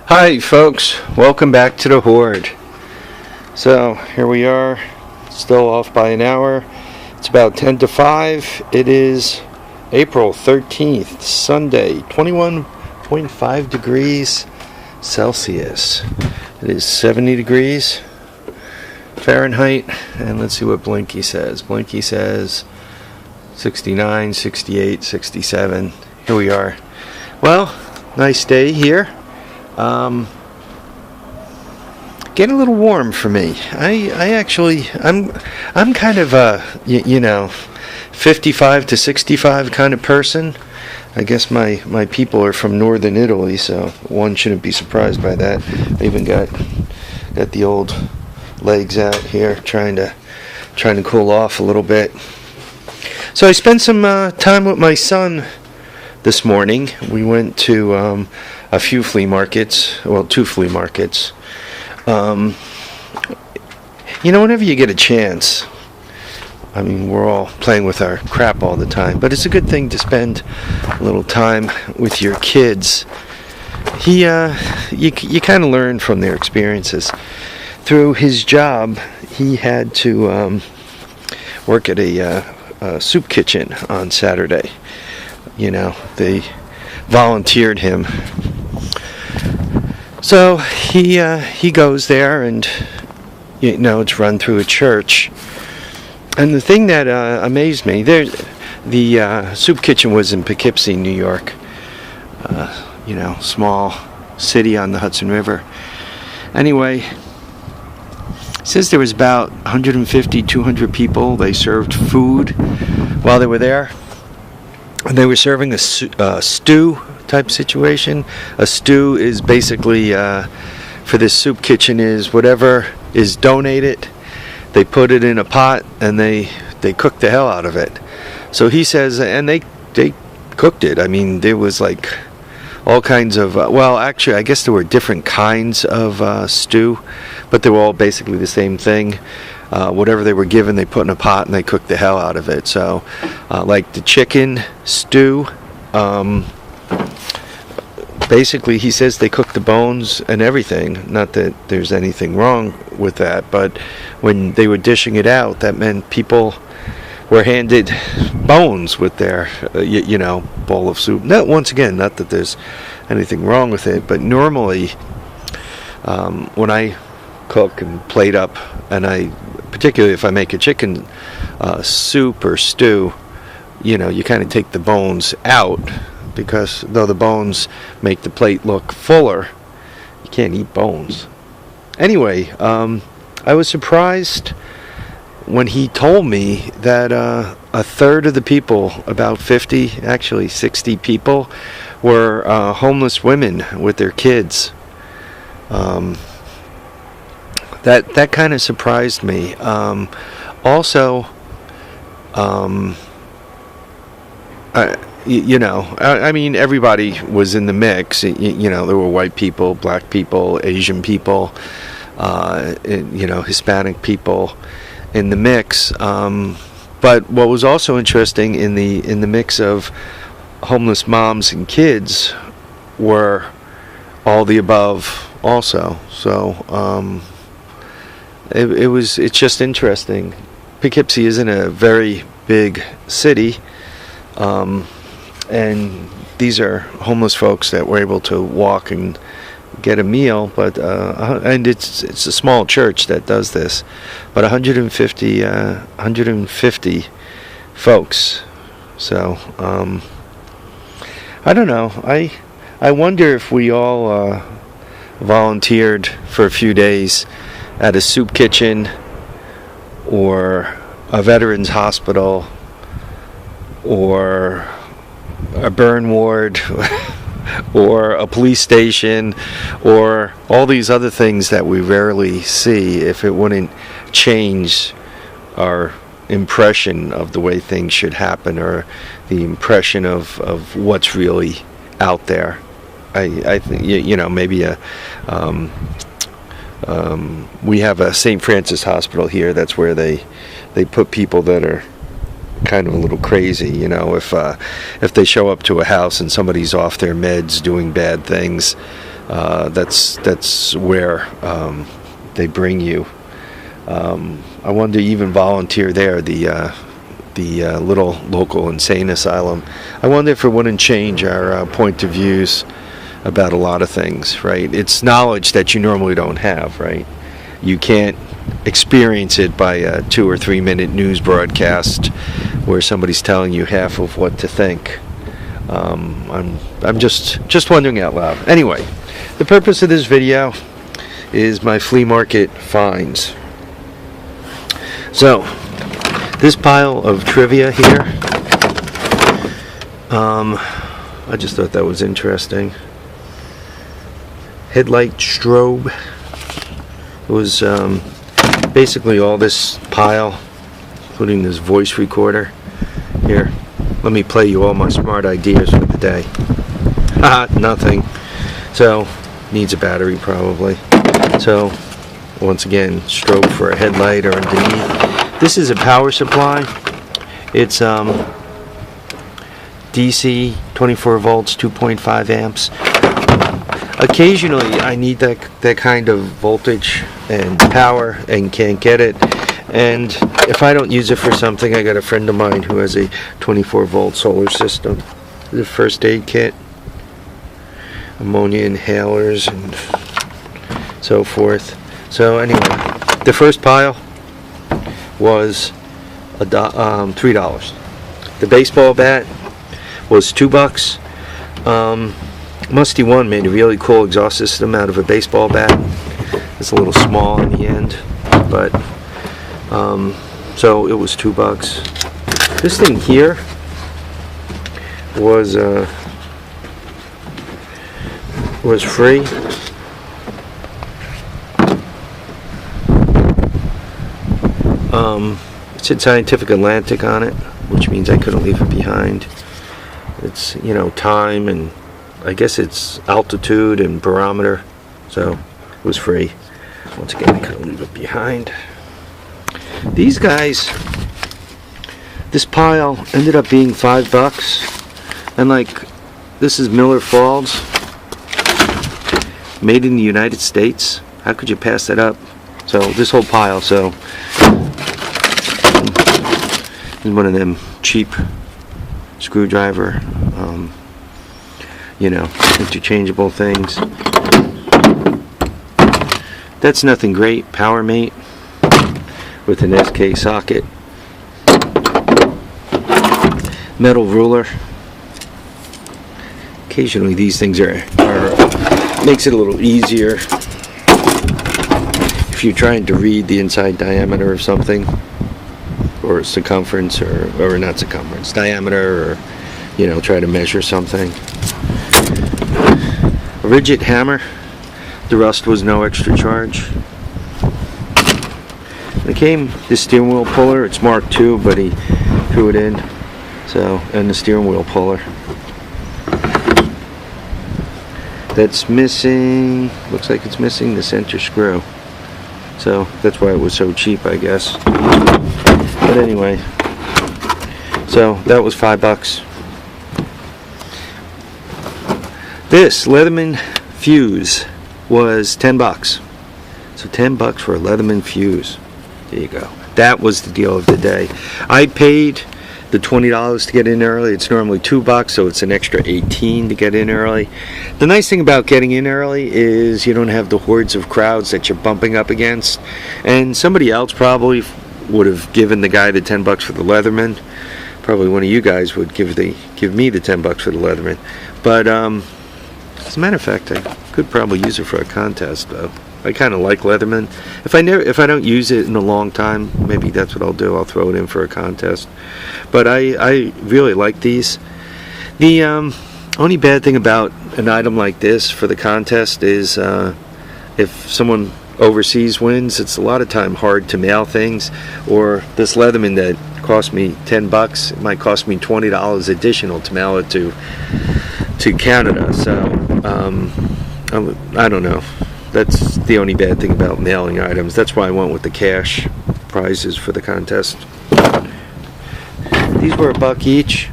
Hi folks, welcome back to the Horde. So here we are, still off by an hour. It's about 10 to 5. It is April 13th, Sunday, 21.5 degrees Celsius. It is 70 degrees Fahrenheit, and let's see what Blinky says. Blinky says 69, 68, 67. Here we are. Well, nice day here. Getting a little warm for me. I'm kind of a 55 to 65 kind of person. I guess my people are from northern Italy, so one shouldn't be surprised by that. I even got the old legs out here trying to cool off a little bit. So I spent some time with my son this morning. We went to a few flea markets, well, 2 flea markets. Whenever you get a chance, I mean, we're all playing with our crap all the time, but it's a good thing to spend a little time with your kids. You kind of learn from their experiences. Through his job, he had to work at a soup kitchen on Saturday. They volunteered him. So he goes there, and it's run through a church. And the thing that amazed me, the soup kitchen was in Poughkeepsie, New York. Small city on the Hudson River. Anyway, it says there was about 150, 200 people. They served food while they were there. And they were serving a stew type situation. A stew is basically, for this soup kitchen, is whatever is donated, they put it in a pot and they cook the hell out of it. So he says, and they cooked it. I mean, there was like all kinds of, actually, I guess there were different kinds of stew, but they were all basically the same thing. Whatever they were given, they put in a pot and they cooked the hell out of it. So, like the chicken stew, basically he says they cooked the bones and everything. Not that there's anything wrong with that, but when they were dishing it out, that meant people were handed bones with their, bowl of soup. Not, once again, not that there's anything wrong with it, but normally, when I cook and plate up, and particularly if I make a chicken soup or stew, you kind of take the bones out, because though the bones make the plate look fuller, you can't eat bones. Anyway, I was surprised when he told me that a third of the people, about 50, actually 60 people, were homeless women with their kids. That kind of surprised me. Also, I mean, everybody was in the mix. There were white people, black people, Asian people, Hispanic people in the mix. But what was also interesting in the mix of homeless moms and kids were all the above also. So it's just interesting. Poughkeepsie isn't a very big city. And these are homeless folks that were able to walk and get a meal, but and it's a small church that does this, but 150 folks. So I don't know. I wonder if we all volunteered for a few days at a soup kitchen or a veterans hospital or a burn ward or a police station or all these other things that we rarely see, if it wouldn't change our impression of the way things should happen, or the impression of what's really out there. I think, maybe we have a St. Francis hospital here. That's where they put people that are kind of a little crazy, if they show up to a house and somebody's off their meds doing bad things, That's where they bring you. I wanted to even volunteer there, the little local insane asylum. I wonder if it wouldn't change our point of views about a lot of things, right? It's knowledge that you normally don't have, right? You can't experience it by a 2 or 3 minute news broadcast where somebody's telling you half of what to think. I'm just wondering out loud. Anyway, the purpose of this video is my flea market finds. So, this pile of trivia here, I just thought that was interesting. Headlight strobe. It was basically all this pile, including this voice recorder. Here, let me play you all my smart ideas for the day. Haha, nothing. So, needs a battery probably. So, once again, strobe for a headlight or underneath. This is a power supply. It's DC, 24 volts, 2.5 amps. Occasionally I need that kind of voltage and power and can't get it, and if I don't use it for something, I got a friend of mine who has a 24 volt solar system. The first aid kit, ammonia inhalers and so forth. So anyway, the first pile was $3. The baseball bat was $2. Musty One made a really cool exhaust system out of a baseball bat. It's a little small in the end, but so it was $2. This thing here was free. It said Scientific Atlantic on it, which means I couldn't leave it behind. It's, you know, time, and I guess it's altitude and barometer, so it was free. Once again, I couldn't leave it behind. These guys, this pile ended up being $5, and like, this is Miller Falls, made in the United States. How could you pass that up? So this whole pile, so is one of them cheap screwdriver, you know, interchangeable things. That's nothing great. Power mate with an SK socket. Metal ruler. Occasionally these things are makes it a little easier if you're trying to read the inside diameter of something, or circumference, or not circumference, diameter, or, you know, try to measure something. A rigid hammer. The rust was no extra charge. It came the steering wheel puller. It's Mark II, but he threw it in. So, and the steering wheel puller. That's missing. Looks like it's missing the center screw. So that's why it was so cheap, I guess. But anyway, so that was $5. This Leatherman Fuse was $10. So $10 for a Leatherman Fuse. There you go. That was the deal of the day. I paid the $20 to get in early. It's normally $2, so it's an extra $18 to get in early. The nice thing about getting in early is you don't have the hordes of crowds that you're bumping up against. And somebody else probably would have given the guy the $10 for the Leatherman. Probably one of you guys would give me the $10 for the Leatherman. But as a matter of fact, I could probably use it for a contest, though. I kind of like Leatherman. If I don't use it in a long time, maybe that's what I'll do. I'll throw it in for a contest. But I really like these. The only bad thing about an item like this for the contest is if someone overseas wins, it's a lot of time hard to mail things. Or this Leatherman that cost me $10, it might cost me $20 additional to mail it to Canada. So I don't know. That's the only bad thing about mailing items. That's why I went with the cash prizes for the contest. These were $1 each.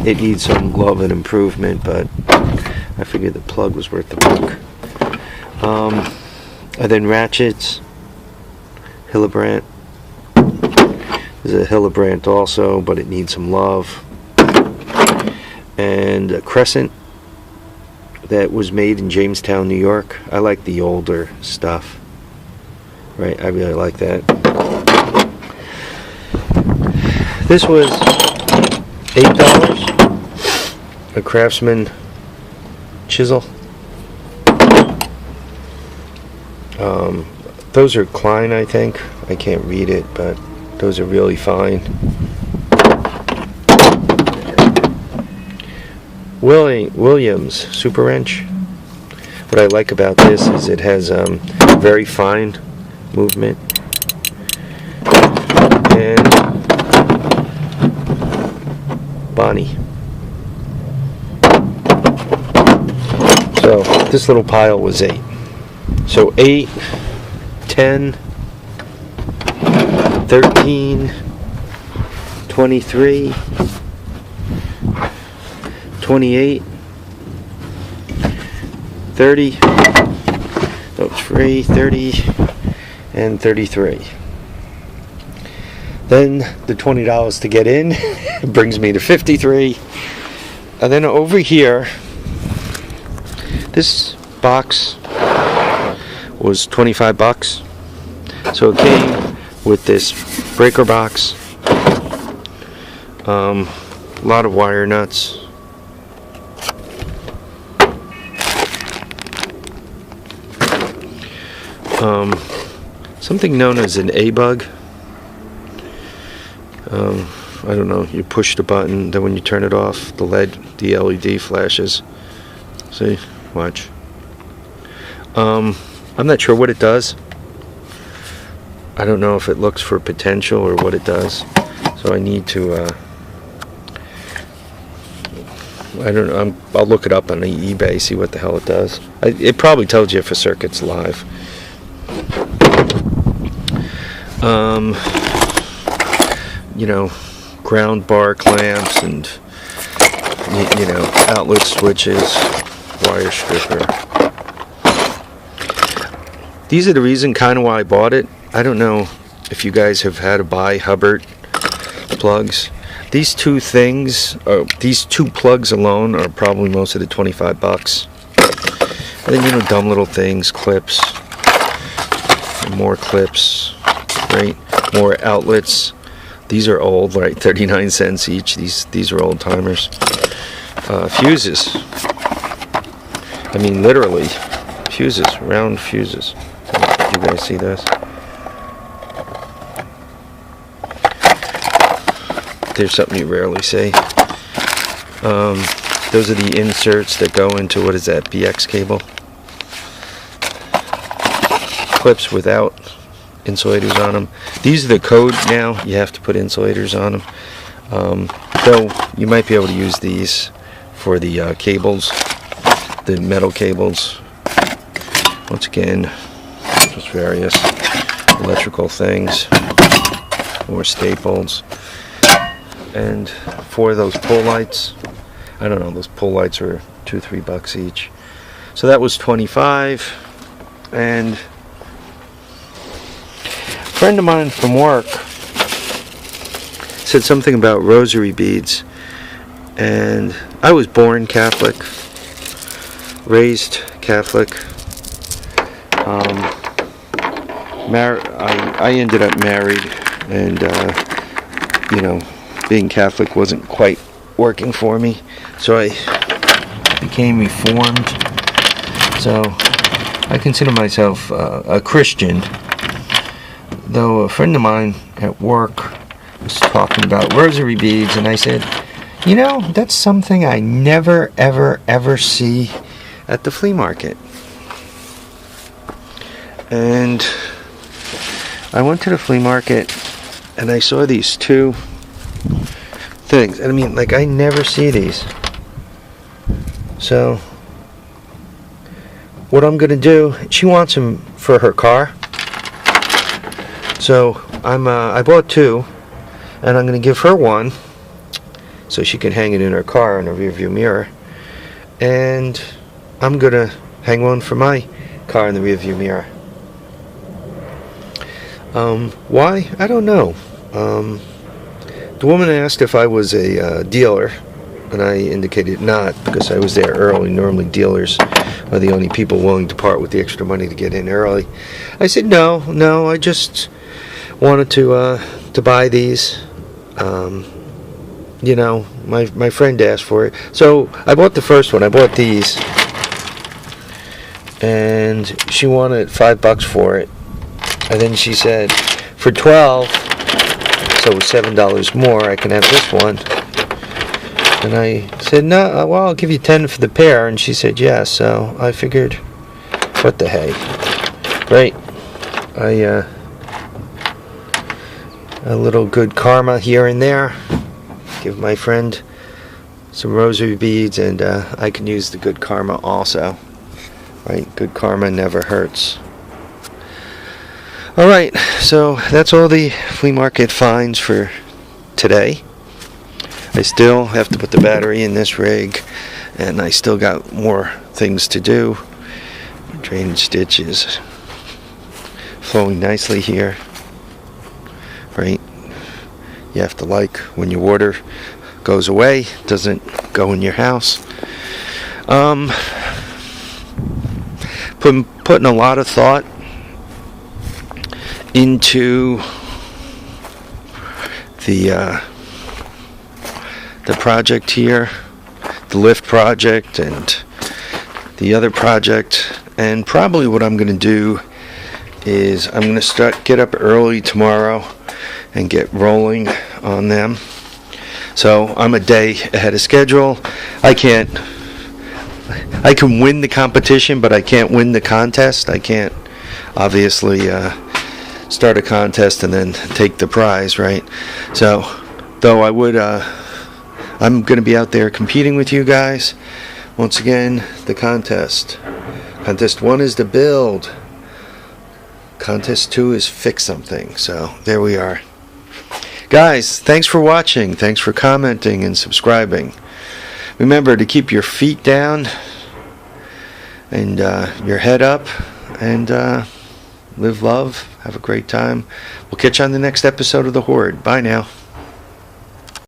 it needs some love and improvement, but I figured the plug was worth the buck. And then ratchets, Hillebrand. There's a Hillebrand also, but it needs some love. And a crescent that was made in Jamestown, New York. I like the older stuff. Right, I really like that. This was $8. A Craftsman chisel. Those are Klein, I think. I can't read it, but those are really fine. Williams Super Wrench. What I like about this is it has very fine movement. And Bonny. So this little pile was 8. So 8, 10, 13, 23, 28, 30, those 3, 30, and 33. Then the $20 to get in brings me to 53. And then over here, this box was 25 bucks. So it came with this breaker box, a lot of wire nuts, something known as an A-bug. I don't know, you push the button, then when you turn it off, the LED flashes. See? Watch. I'm not sure what it does. I don't know if it looks for potential or what it does. So I need to, I don't know, I'll look it up on eBay, see what the hell it does. It probably tells you if a circuit's live. You know, ground bar clamps and, you know, outlet switches, wire stripper. These are the reason kind of why I bought it. I don't know if you guys have had to buy Hubbard plugs. These two things, these two plugs alone are probably most of the 25 bucks. And then, you know, dumb little things, clips, more clips, right? More outlets. These are old, right? 39 cents each. These are old timers. Fuses. I mean, literally, fuses, round fuses. You guys see this? There's something you rarely see. Those are the inserts that go into, what is that, BX cable? Clips without insulators on them. These are the code now. You have to put insulators on them. Though you might be able to use these for the cables, the metal cables. Once again, just various electrical things, or staples. And for those pull lights, I don't know, those pull lights are $2-3 bucks each. So that was 25. And a friend of mine from work said something about rosary beads. And I was born Catholic, raised Catholic. I ended up married, and you know, being Catholic wasn't quite working for me, so I became Reformed. So I consider myself a Christian, though a friend of mine at work was talking about rosary beads, and I said, you know, that's something I never ever see at the flea market. And I went to the flea market and I saw these two things, and I mean, like, I never see these. So what I'm gonna do, she wants them for her car, so I bought two, and I'm gonna give her one so she can hang it in her car in a rearview mirror. And I'm gonna hang one for my car in the rearview mirror. Why? I don't know. The woman asked if I was a dealer, and I indicated not, because I was there early. Normally dealers are the only people willing to part with the extra money to get in early. I said no, I just wanted to buy these. You know, my friend asked for it, so I bought the first one. I bought these, and she wanted $5 for it, and then she said for 12, so $7 more, I can have this one. And I said, no, well, I'll give you 10 for the pair. And she said yes. So I figured, what the hey, great. A little good karma here and there. Give my friend some rosary beads, and I can use the good karma also. Right? Good karma never hurts. All right, so that's all the flea market finds for today. I still have to put the battery in this rig, and I still got more things to do. Drainage stitch is flowing nicely here. Right? You have to like when your water goes away, doesn't go in your house. Putting a lot of thought into the project here, the lift project, and the other project. And probably what I'm going to do is I'm going to get up early tomorrow and get rolling on them. So I'm a day ahead of schedule. I can win the competition, but I can't win the contest. I can't obviously start a contest and then take the prize, right? So though I'm going to be out there competing with you guys. Once again, the contest. Contest 1 is to build. Contest 2 is fix something. So there we are. Guys, thanks for watching. Thanks for commenting and subscribing. Remember to keep your feet down and your head up, and live love. Have a great time. We'll catch you on the next episode of The Horde. Bye now.